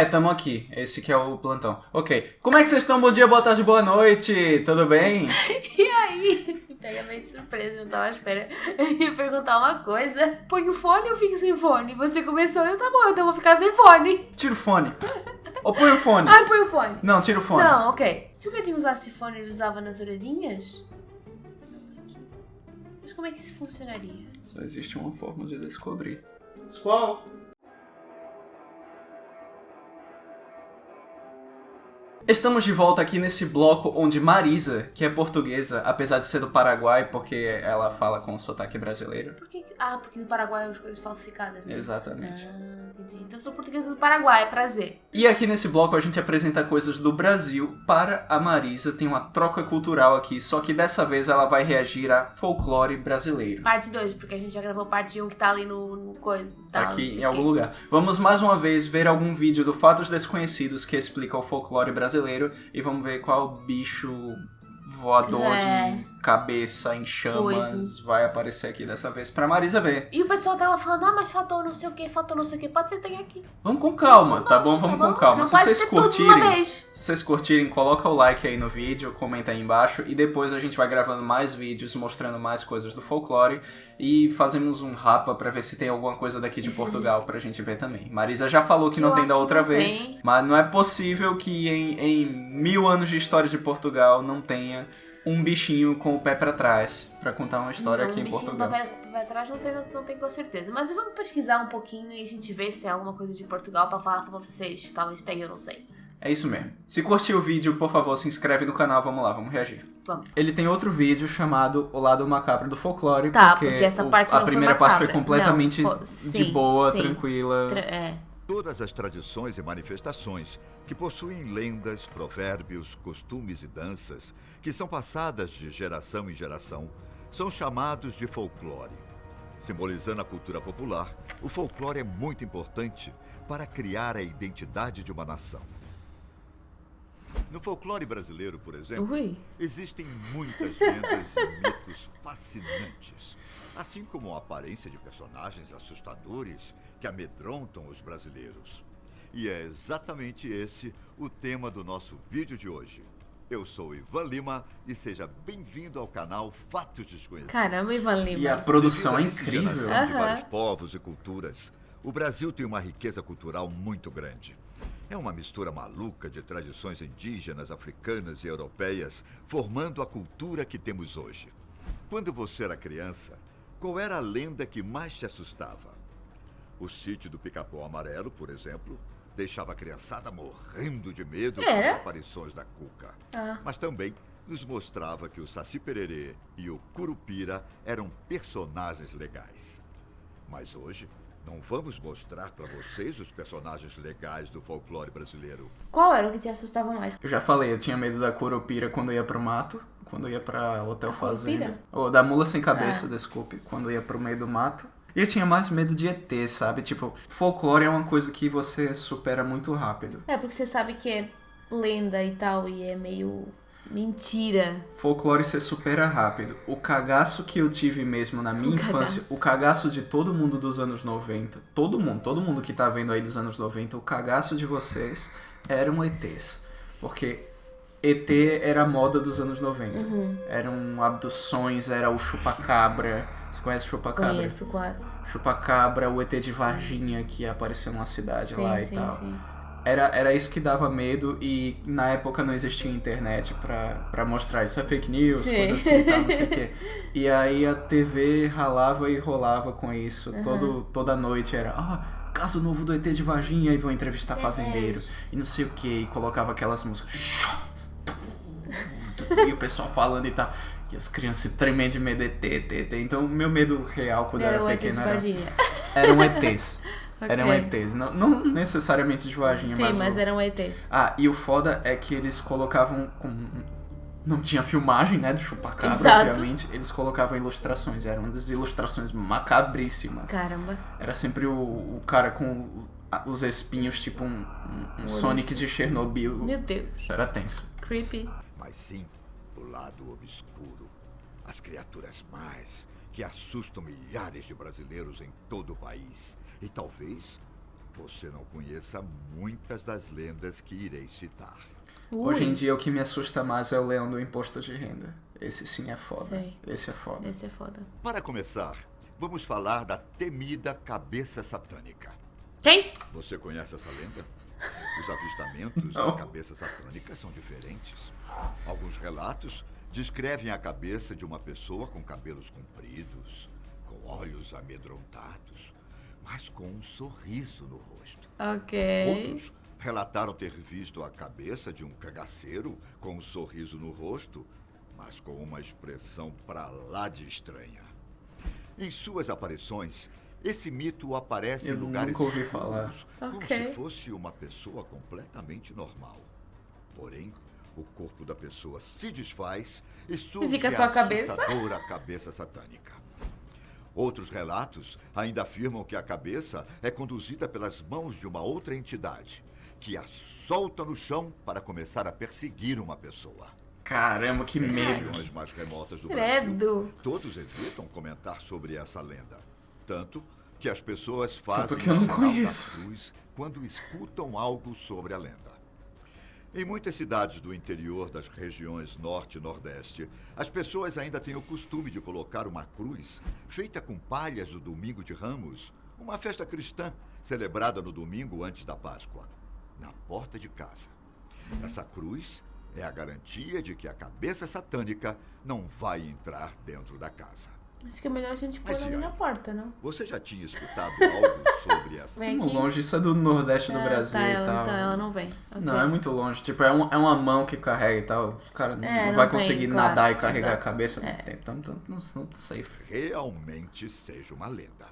Tamo aqui. Esse que é o plantão. Ok. Como é que vocês estão? Bom dia, boa tarde, boa noite. Tudo bem? E aí? Me pega meio de surpresa, não tava à espera. Eu ia perguntar uma coisa. Põe o fone ou fica sem fone? Você começou, tá bom, então eu vou ficar sem fone. Tira o fone. Ou põe o fone. Ah, põe o fone. Não, tira o fone. Não, ok. Se o gatinho usasse fone, ele usava nas orelhinhas? Mas como é que isso funcionaria? Só existe uma forma de descobrir. Qual? Estamos de volta aqui nesse bloco onde Marisa, que é portuguesa, apesar de ser do Paraguai, porque ela fala com sotaque brasileiro. Por que... Ah, porque no Paraguai as coisas falsificadas, né? Exatamente. Entendi. Então eu sou portuguesa do Paraguai, prazer. E aqui nesse bloco a gente apresenta coisas do Brasil para a Marisa. Tem uma troca cultural aqui, só que dessa vez ela vai reagir a folclore brasileiro. Parte 2, porque a gente já gravou parte 1 que tá ali no coisa. Tá, aqui em algum lugar. Vamos mais uma vez ver algum vídeo do Fatos Desconhecidos que explica o folclore brasileiro e vamos ver qual bicho voador de cabeça em chamas vai aparecer aqui dessa vez pra Marisa ver. E o pessoal tava falando, mas faltou não sei o que, pode ser tem aqui. Vamos com calma, tá bom? Vamos com calma. Não se pode vocês ser curtirem, tudo de uma vez. se vocês curtirem, coloca o like aí no vídeo, comenta aí embaixo e depois a gente vai gravando mais vídeos mostrando mais coisas do folclore e fazemos um rapa pra ver se tem alguma coisa daqui de Portugal pra gente ver também. Marisa já falou que não tem da outra vez, mas não é possível que em 1000 anos de história de Portugal não tenha um bichinho com o pé pra trás pra contar uma história aqui em Portugal. Um bichinho com o pé pra trás não tem com certeza. Mas vamos pesquisar um pouquinho e a gente vê se tem alguma coisa de Portugal pra falar pra vocês. Talvez tenha, eu não sei. É isso mesmo. Se curtiu o vídeo, por favor, se inscreve no canal. Vamos lá, vamos reagir. Vamos. Ele tem outro vídeo chamado O Lado Macabro do Folclore. Tá, porque essa parte não a primeira parte foi macabra. completamente sim, de boa, sim. tranquila. Todas as tradições e manifestações que possuem lendas, provérbios, costumes e danças que são passadas de geração em geração são chamados de folclore. Simbolizando a cultura popular, o folclore é muito importante para criar a identidade de uma nação. No folclore brasileiro, por exemplo, existem muitas lendas e mitos fascinantes, assim como a aparência de personagens assustadores que amedrontam os brasileiros. E é exatamente esse o tema do nosso vídeo de hoje. Eu sou Ivan Lima e seja bem-vindo ao canal Fatos Desconhecidos. Caramba, Ivan Lima. E a produção é incrível. De vários povos e culturas, o Brasil tem uma riqueza cultural muito grande. É uma mistura maluca de tradições indígenas, africanas e europeias, formando a cultura que temos hoje. Quando você era criança, qual era a lenda que mais te assustava? O sítio do Pica-Pau Amarelo, por exemplo, deixava a criançada morrendo de medo com as aparições da Cuca. Mas também nos mostrava que o Saci Pererê e o Curupira eram personagens legais. Mas hoje, não vamos mostrar pra vocês os personagens legais do folclore brasileiro. Qual era o que te assustava mais? Eu já falei, eu tinha medo da Curupira quando ia pro mato, quando ia pra Hotel Fazenda. Ou da Mula Sem Cabeça, desculpe, quando ia pro meio do mato. E eu tinha mais medo de ET, sabe? Tipo, folclore é uma coisa que você supera muito rápido. Porque você sabe que é lenda e tal, e é meio mentira. Folclore você supera rápido. O cagaço que eu tive mesmo na minha infância, o cagaço de todo mundo dos anos 90, todo mundo que tá vendo aí dos anos 90, o cagaço de vocês eram ETs. Porque ET era a moda dos anos 90. Eram abduções, era o chupacabra. Você conhece o chupacabra? Conheço, claro. Chupacabra, o ET de Varginha que apareceu numa cidade lá e tal. Sim. Era isso que dava medo e na época não existia internet pra mostrar isso é fake news, coisa assim e tal, não sei o quê. E aí a TV ralava e rolava com isso. Toda noite era, caso novo do ET de Varginha e vão entrevistar fazendeiros e não sei o quê. E colocava aquelas músicas e o pessoal falando e tal. E as crianças se tremendo de medo, ET. Então o meu medo real quando eu era pequeno eram ETs. Eram ETs, não necessariamente de Varginha, mas eram ETs. E o foda é que eles colocavam não tinha filmagem, né, do chupacabra, obviamente. Eles colocavam ilustrações, eram umas ilustrações macabríssimas. Caramba. Era sempre o cara com os espinhos, tipo um Sonic de Chernobyl. Meu Deus. Era tenso. Creepy. Mas sim, o lado obscuro. As criaturas mais que assustam milhares de brasileiros em todo o país. E talvez você não conheça muitas das lendas que irei citar. Hoje em dia o que me assusta mais é o leão do imposto de renda. Esse sim é foda. Sei. Esse é foda. Esse é foda. Para começar, vamos falar da temida cabeça satânica. Quem? Você conhece essa lenda? Os avistamentos Não. da cabeça satânica são diferentes. Alguns relatos descrevem a cabeça de uma pessoa com cabelos compridos, com olhos amedrontados, mas com um sorriso no rosto. Ok. Outros relataram ter visto a cabeça de um cagaceiro com um sorriso no rosto, mas com uma expressão pra lá de estranha. Em suas aparições, esse mito aparece Eu em lugares nunca ouvi falar. escuros, como Ok. se fosse uma pessoa completamente normal. Porém, o corpo da pessoa se desfaz e surge fica só a cabeça? assustadora cabeça satânica. Outros relatos ainda afirmam que a cabeça é conduzida pelas mãos de uma outra entidade, que a solta no chão para começar a perseguir uma pessoa. Caramba, que Em medo. regiões mais remotas do Brasil, Credo. todos evitam comentar sobre essa lenda. Tanto que as pessoas fazem Tanto que eu não o sinal da conheço. cruz quando escutam algo sobre a lenda. Em muitas cidades do interior das regiões norte e nordeste, as pessoas ainda têm o costume de colocar uma cruz feita com palhas do Domingo de Ramos, uma festa cristã celebrada no domingo antes da Páscoa, na porta de casa. Essa cruz é a garantia de que a cabeça satânica não vai entrar dentro da casa. Acho que é melhor a gente pôr Mas na e minha aí? porta, não? Você já tinha escutado algo sobre essa? Vem Muito aqui. longe, isso é do Nordeste do Brasil tá, e ela, tal. Então ela não vem. Ok. Não, é muito longe. Tipo, é uma mão que carrega e tal. O cara É, não não vai tem, conseguir claro, nadar e carregar exato. a cabeça. É. Não tem. Então, não safe. Realmente seja uma lenda.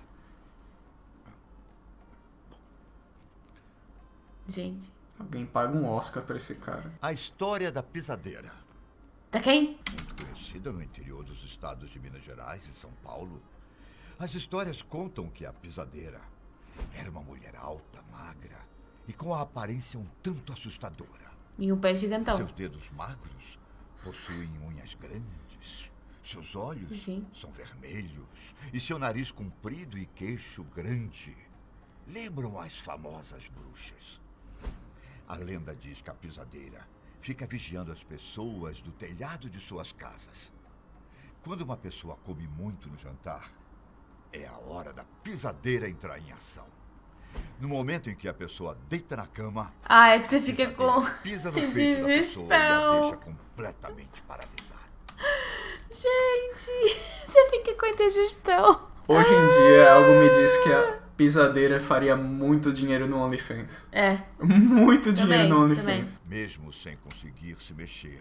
Gente. Alguém paga um Oscar pra esse cara. A história da pisadeira, Tá quem? muito conhecida no interior dos estados de Minas Gerais e São Paulo. As histórias contam que a pisadeira era uma mulher alta, magra e com a aparência um tanto assustadora. E um pé gigantão. Seus dedos magros possuem unhas grandes. Seus olhos Sim. são vermelhos e seu nariz comprido e queixo grande lembram as famosas bruxas. A lenda diz que a pisadeira fica vigiando as pessoas do telhado de suas casas. Quando uma pessoa come muito no jantar, é a hora da pisadeira entrar em ação. No momento em que a pessoa deita na cama, Ah, é que você a fica pisadeira com pisa no peito da pessoa e a indigestão. deixa completamente paralisada. Gente, você fica com indigestão. Hoje em dia, algo me diz que a pisadeira faria muito dinheiro no OnlyFans. É, Muito dinheiro também, no também. OnlyFans. Mesmo sem conseguir se mexer,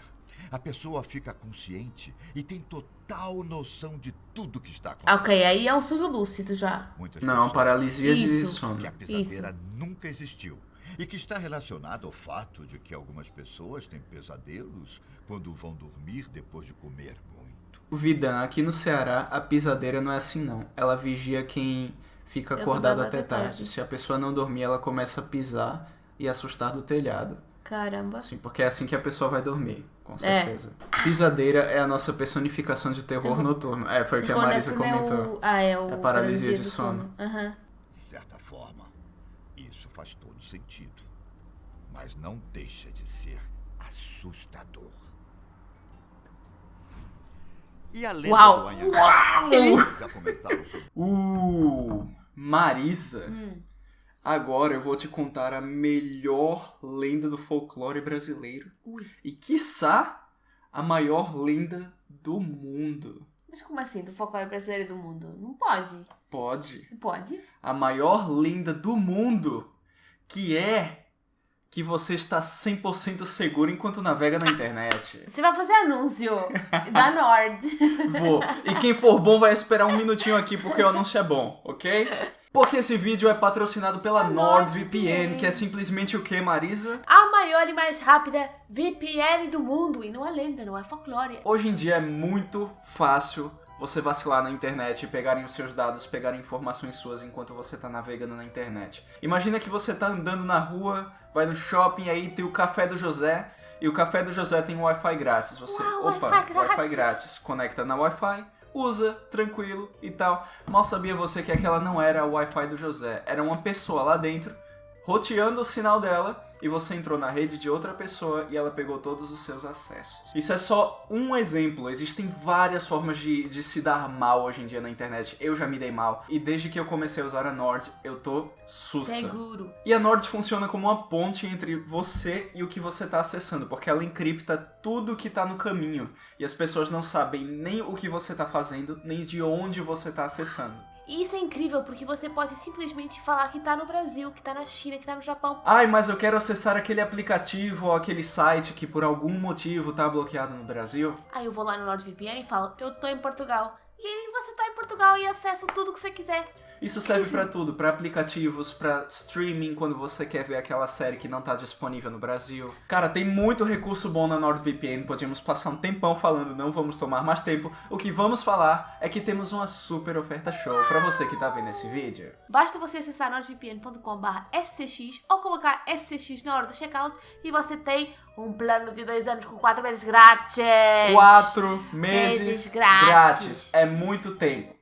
a pessoa fica consciente e tem total noção de tudo que está acontecendo. Ok, aí é um sonho lúcido já. Muitas Não, pessoas paralisia de Isso. sono. que a pisadeira nunca existiu e que está relacionado ao fato de que algumas pessoas têm pesadelos quando vão dormir depois de comer muito. Vidan, aqui no Ceará, a pisadeira não é assim não. Ela vigia quem fica acordado até tarde. Se a pessoa não dormir, ela começa a pisar e assustar do telhado. Caramba. Assim, porque é assim que a pessoa vai dormir, com certeza. Pisadeira é a nossa personificação de terror noturno. É, foi o que a Marisa comentou. É o É paralisia de sono. Aham. De certa forma, isso faz todo sentido, mas não deixa de ser assustador. E a lenda Uau! do Anhangabaú? Já comentaram sobre Marisa, Hum. agora eu vou te contar a melhor lenda do folclore brasileiro. Ui. E, quiçá, a maior lenda do mundo. Mas como assim, do folclore brasileiro do mundo? Não pode. Pode. Não pode? A maior lenda do mundo, que é que você está 100% seguro enquanto navega na internet. Você vai fazer anúncio da Nord. Vou. E quem for bom vai esperar um minutinho aqui porque o anúncio é bom, ok? Porque esse vídeo é patrocinado pela NordVPN, que é simplesmente o que, Marisa? A maior e mais rápida VPN do mundo. E não é lenda, não é folclore. Hoje em dia é muito fácil você vacilar na internet e pegarem os seus dados, pegarem informações suas enquanto você tá navegando na internet. Imagina que você tá andando na rua, vai no shopping, aí tem o Café do José, e o Café do José tem Wi-Fi grátis. Você, Uau, opa, Wi-Fi grátis. Wi-Fi grátis. Conecta na Wi-Fi, usa, tranquilo e tal. Mal sabia você que aquela não era a Wi-Fi do José, era uma pessoa lá dentro roteando o sinal dela e você entrou na rede de outra pessoa e ela pegou todos os seus acessos. Isso é só um exemplo, existem várias formas de se dar mal hoje em dia na internet. Eu já me dei mal e desde que eu comecei a usar a Nord, eu tô sussa. Seguro. E a Nord funciona como uma ponte entre você e o que você tá acessando, porque ela encripta tudo que tá no caminho e as pessoas não sabem nem o que você tá fazendo, nem de onde você tá acessando. E isso é incrível, porque você pode simplesmente falar que tá no Brasil, que tá na China, que tá no Japão. Ai, mas eu quero acessar aquele aplicativo ou aquele site que por algum motivo tá bloqueado no Brasil. Aí eu vou lá no NordVPN e falo, eu tô em Portugal. E aí você tá em Portugal e acessa tudo que você quiser. Isso serve pra tudo, pra aplicativos, pra streaming, quando você quer ver aquela série que não tá disponível no Brasil. Cara, tem muito recurso bom na NordVPN, podíamos passar um tempão falando, não vamos tomar mais tempo. O que vamos falar é que temos uma super oferta show pra você que tá vendo esse vídeo. Basta você acessar nordvpn.com/scx ou colocar SCX na hora do checkout e você tem um plano de 2 anos com 4 meses grátis. 4 meses grátis. É muito tempo.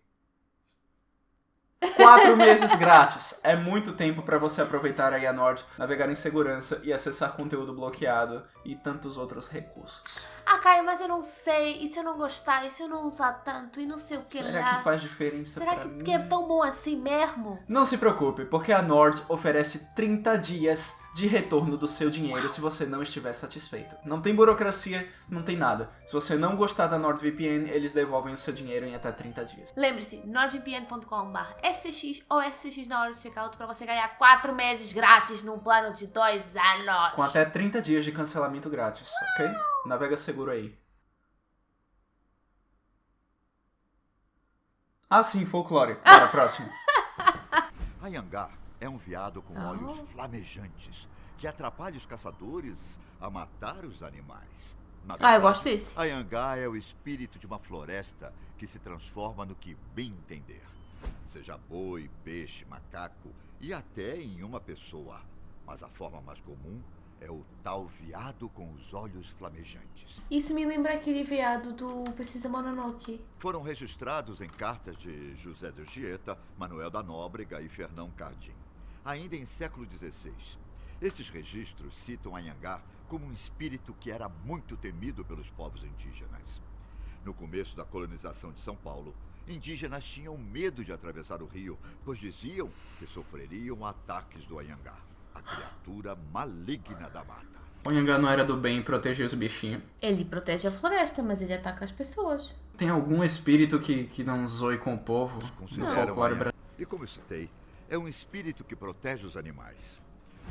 4 meses grátis. É muito tempo pra você aproveitar aí a Nord, navegar em segurança e acessar conteúdo bloqueado e tantos outros recursos. Ah, Caio, mas eu não sei. E se eu não gostar? E se eu não usar tanto? E não sei o que lá? Será que faz diferença Será pra mim? que é tão bom assim mesmo? Não se preocupe, porque a Nord oferece 30 dias de retorno do seu dinheiro se você não estiver satisfeito. Não tem burocracia, não tem nada. Se você não gostar da NordVPN, eles devolvem o seu dinheiro em até 30 dias. Lembre-se, nordvpn.com/scx ou SCX na hora do checkout pra você ganhar 4 meses grátis num plano de 2 anos. Com até 30 dias de cancelamento grátis, ok? Navega seguro aí. Ah, sim, folclore. Para a próxima. Anhangá é um veado com olhos flamejantes que atrapalha os caçadores a matar os animais. Na verdade, eu gosto desse. Anhangá é o espírito de uma floresta que se transforma no que bem entender. Seja boi, peixe, macaco e até em uma pessoa. Mas a forma mais comum é o tal veado com os olhos flamejantes. Isso me lembra aquele veado do Princesa Mononoke. Foram registrados em cartas de José de Anchieta, Manuel da Nóbrega e Fernão Cardim, ainda em século XVI. Esses registros citam Anhangá como um espírito que era muito temido pelos povos indígenas. No começo da colonização de São Paulo, indígenas tinham medo de atravessar o rio, pois diziam que sofreriam ataques do Anhangá, a criatura maligna da mata. O Anhangá não era do bem e protegia os bichinhos. Ele protege a floresta, mas ele ataca as pessoas. Tem algum espírito que não zoe com o povo? Consideram Anhangá. E como eu citei, é um espírito que protege os animais.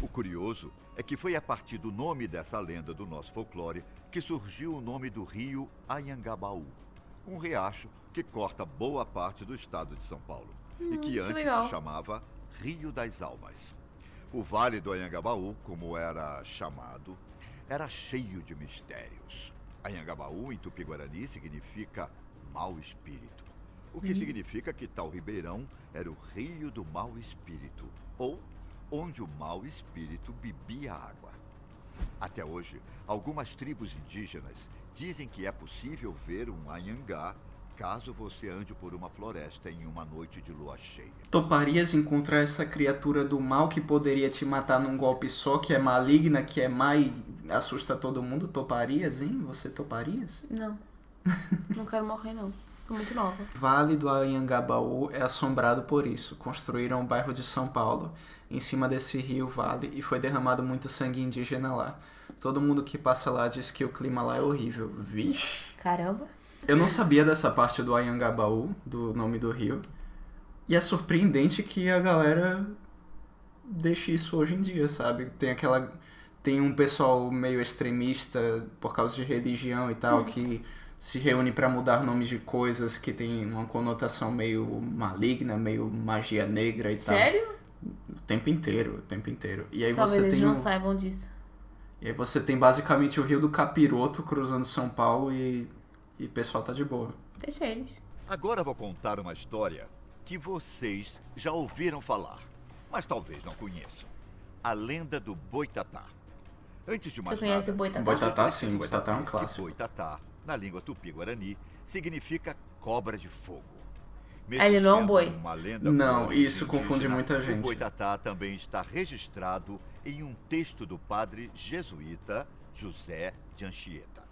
O curioso é que foi a partir do nome dessa lenda do nosso folclore que surgiu o nome do rio Anhangabaú, um riacho que corta boa parte do estado de São Paulo e que antes se chamava Rio das Almas. O Vale do Anhangabaú, como era chamado, era cheio de mistérios. Anhangabaú, em Tupi-Guarani, significa mau espírito, o que significa que tal ribeirão era o rio do mau espírito, ou onde o mau espírito bebia água. Até hoje, algumas tribos indígenas dizem que é possível ver um Anhangá caso você ande por uma floresta em uma noite de lua cheia. Toparias encontrar essa criatura do mal que poderia te matar num golpe só, que é maligna, que é má e assusta todo mundo? Toparias, hein? Você toparias? Não. Não quero morrer, não. Tô muito nova. Vale do Anhangabaú é assombrado por isso. Construíram o bairro de São Paulo em cima desse rio Vale e foi derramado muito sangue indígena lá. Todo mundo que passa lá diz que o clima lá é horrível. Vixe. Caramba. Eu não sabia dessa parte do Anhangabaú, do nome do rio. E é surpreendente que a galera deixe isso hoje em dia, sabe? Tem um pessoal meio extremista por causa de religião e tal, que se reúne pra mudar nomes de coisas que tem uma conotação meio maligna, meio magia negra e tal. Sério? O tempo inteiro. E aí Talvez você eles tem não saibam disso. E aí você tem basicamente o Rio do Capiroto cruzando São Paulo e o pessoal tá de boa. Deixa eles. Agora vou contar uma história que vocês já ouviram falar, mas talvez não conheçam. A lenda do Boitatá. Antes de mais Você conhece nada, o Boitatá? Boitatá sim, Boitatá é um clássico. Boitatá, na língua tupi-guarani, significa cobra de fogo. Ele não é um boi. Uma lenda Não, isso indígena, confunde muita O gente. boitatá também está registrado em um texto do padre jesuíta José de Anchieta.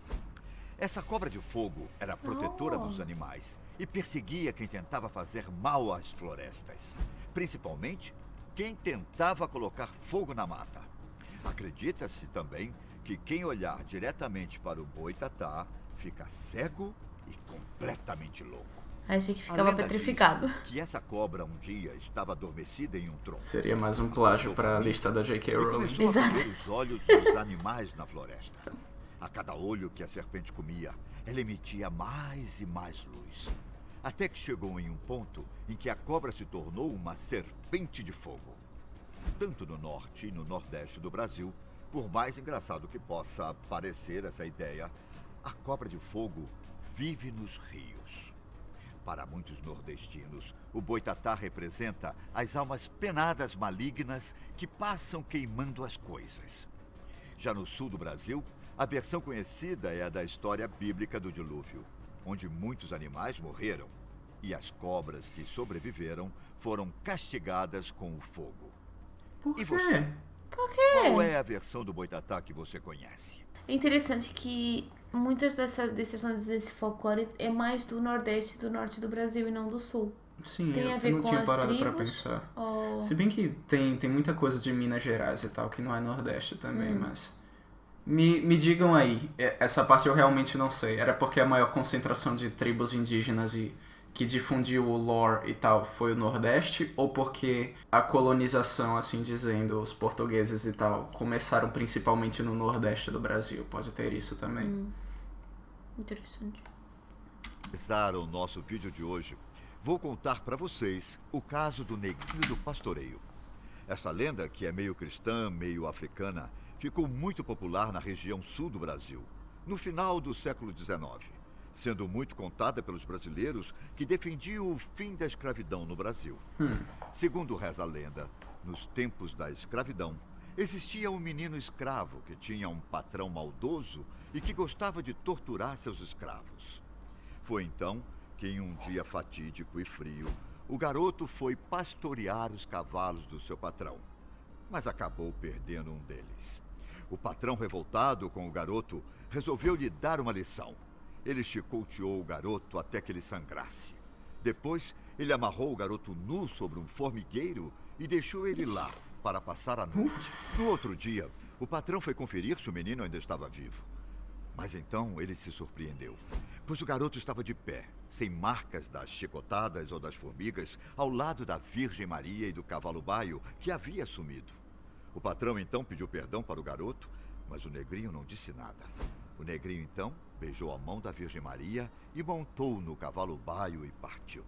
Essa cobra de fogo era protetora dos animais e perseguia quem tentava fazer mal às florestas, principalmente quem tentava colocar fogo na mata. Acredita-se também que quem olhar diretamente para o boitatá fica cego e completamente louco. Achei que A ficava lenda petrificado. diz que essa cobra um dia estava adormecida em um tronco. Seria mais um plágio para a lista da J.K. E Rowling. começou a Exato. comer os olhos dos animais na floresta. A cada olho que a serpente comia, ela emitia mais e mais luz. Até que chegou em um ponto em que a cobra se tornou uma serpente de fogo. Tanto no norte e no nordeste do Brasil, por mais engraçado que possa parecer essa ideia, a cobra de fogo vive nos rios. Para muitos nordestinos, o boitatá representa as almas penadas malignas que passam queimando as coisas. Já no sul do Brasil, a versão conhecida é a da história bíblica do dilúvio, onde muitos animais morreram e as cobras que sobreviveram foram castigadas com o fogo. Por E quê? você? Por quê? Qual é a versão do boitatá que você conhece? É interessante que muitas desses nomes desse folclore é mais do Nordeste e do Norte do Brasil e não do Sul. Sim, Tem a eu ver não com tinha as parado pra tribos? pensar. Ou... Se bem que tem muita coisa de Minas Gerais e tal, que não é Nordeste também, mas... Me digam aí, essa parte eu realmente não sei. Era porque a maior concentração de tribos indígenas e que difundiu o lore e tal foi o Nordeste? Ou porque a colonização, assim dizendo, os portugueses e tal, começaram principalmente no Nordeste do Brasil? Pode ter isso também. Interessante. Para o nosso vídeo de hoje, vou contar para vocês o caso do Negrinho do Pastoreio. Essa lenda, que é meio cristã, meio africana, ficou muito popular na região sul do Brasil, no final do século XIX, sendo muito contada pelos brasileiros que defendiam o fim da escravidão no Brasil. Segundo reza a lenda, nos tempos da escravidão, existia um menino escravo que tinha um patrão maldoso e que gostava de torturar seus escravos. Foi então que, em um dia fatídico e frio, o garoto foi pastorear os cavalos do seu patrão, mas acabou perdendo um deles. O patrão, revoltado com o garoto, resolveu lhe dar uma lição. Ele chicoteou o garoto até que ele sangrasse. Depois, ele amarrou o garoto nu sobre um formigueiro e deixou ele lá para passar a noite. No outro dia, o patrão foi conferir se o menino ainda estava vivo. Mas então ele se surpreendeu, pois o garoto estava de pé, sem marcas das chicotadas ou das formigas, ao lado da Virgem Maria e do cavalo baio que havia sumido. O patrão então pediu perdão para o garoto, mas o negrinho não disse nada. O negrinho então beijou a mão da Virgem Maria e montou no cavalo baio e partiu.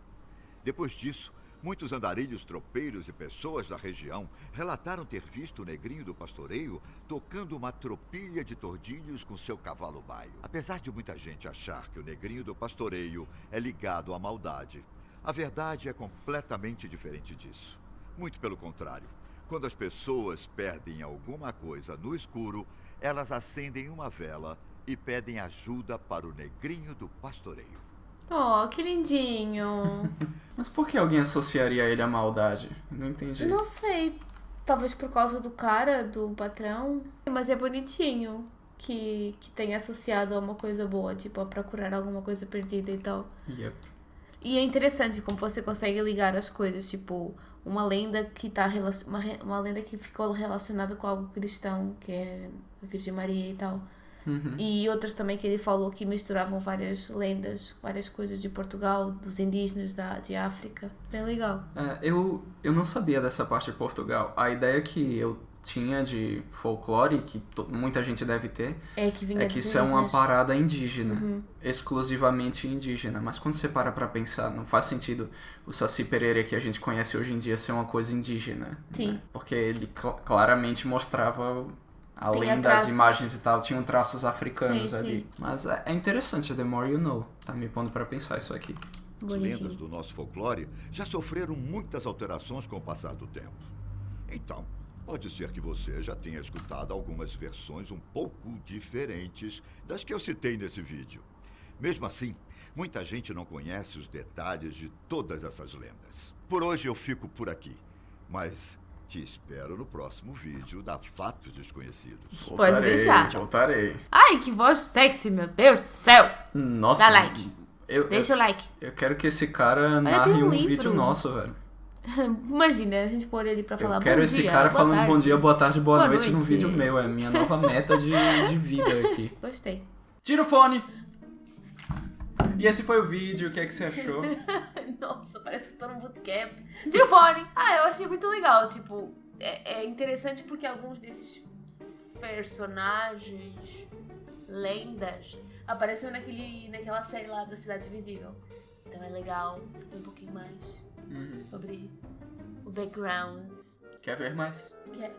Depois disso, muitos andarilhos, tropeiros e pessoas da região relataram ter visto o Negrinho do Pastoreio tocando uma tropilha de tordilhos com seu cavalo baio. Apesar de muita gente achar que o Negrinho do Pastoreio é ligado à maldade, a verdade é completamente diferente disso. Muito pelo contrário. Quando as pessoas perdem alguma coisa no escuro, elas acendem uma vela e pedem ajuda para o Negrinho do Pastoreio. Oh, que lindinho. Mas por que alguém associaria ele à maldade? Não entendi. Não sei. Talvez por causa do cara, do patrão. Mas é bonitinho que tenha associado a uma coisa boa, tipo, a procurar alguma coisa perdida e tal. Yep. E é interessante como você consegue ligar as coisas, tipo, uma lenda que tá uma lenda que ficou relacionada com algo cristão, que é a Virgem Maria e tal. E outras também que ele falou que misturavam várias lendas, várias coisas de Portugal, dos indígenas de África. Bem legal. Eu não sabia dessa parte de Portugal. A ideia que eu tinha de folclore, que muita gente deve ter, É que vinha que dos isso é uma indígenas. parada indígena, exclusivamente indígena. Mas quando você para pra pensar, não faz sentido o Saci Pererê que a gente conhece hoje em dia ser uma coisa indígena. Sim. Né? Porque ele claramente mostrava, além Tinha das traços. imagens e tal, tinham traços africanos Sim, ali. sim. Mas é interessante, the more you know. Tá me pondo pra pensar isso aqui. As lendas Bonitinho. do nosso folclore já sofreram muitas alterações com o passar do tempo. Então, pode ser que você já tenha escutado algumas versões um pouco diferentes das que eu citei nesse vídeo. Mesmo assim, Muita gente não conhece os detalhes de todas essas lendas. Por hoje eu fico por aqui, mas te espero no próximo vídeo da Fatos Desconhecidos. Pode deixar. Voltarei. Ai, que voz sexy, meu Deus do céu. Nossa. Dá like. Deixa o like. Eu quero que esse cara narre um vídeo nosso, velho. Imagina, a gente pôr ele pra falar bom dia, Eu quero esse cara falando tarde. bom dia, boa tarde, boa noite num vídeo meu. É a minha nova meta de vida aqui. Gostei. Tira o fone! E esse foi o vídeo, o que é que você achou? Nossa, parece que tô num bootcamp. Tira o fone! Eu achei muito legal, tipo, é interessante porque alguns desses personagens, lendas, apareceram naquela série lá da Cidade Invisível. Então é legal saber um pouquinho mais sobre o background. Quer ver mais? Quer.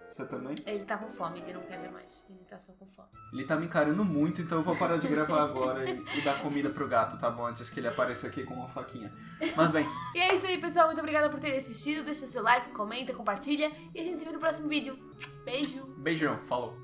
Você também? Ele tá com fome, ele não quer ver mais. Ele tá só com fome. Ele tá me encarando muito, então eu vou parar de gravar agora e dar comida pro gato, tá bom? Antes que ele apareça aqui com uma faquinha. Mas bem. E é isso aí, pessoal. Muito obrigada por terem assistido. Deixa seu like, comenta, compartilha. E a gente se vê no próximo vídeo. Beijo! Beijão, falou!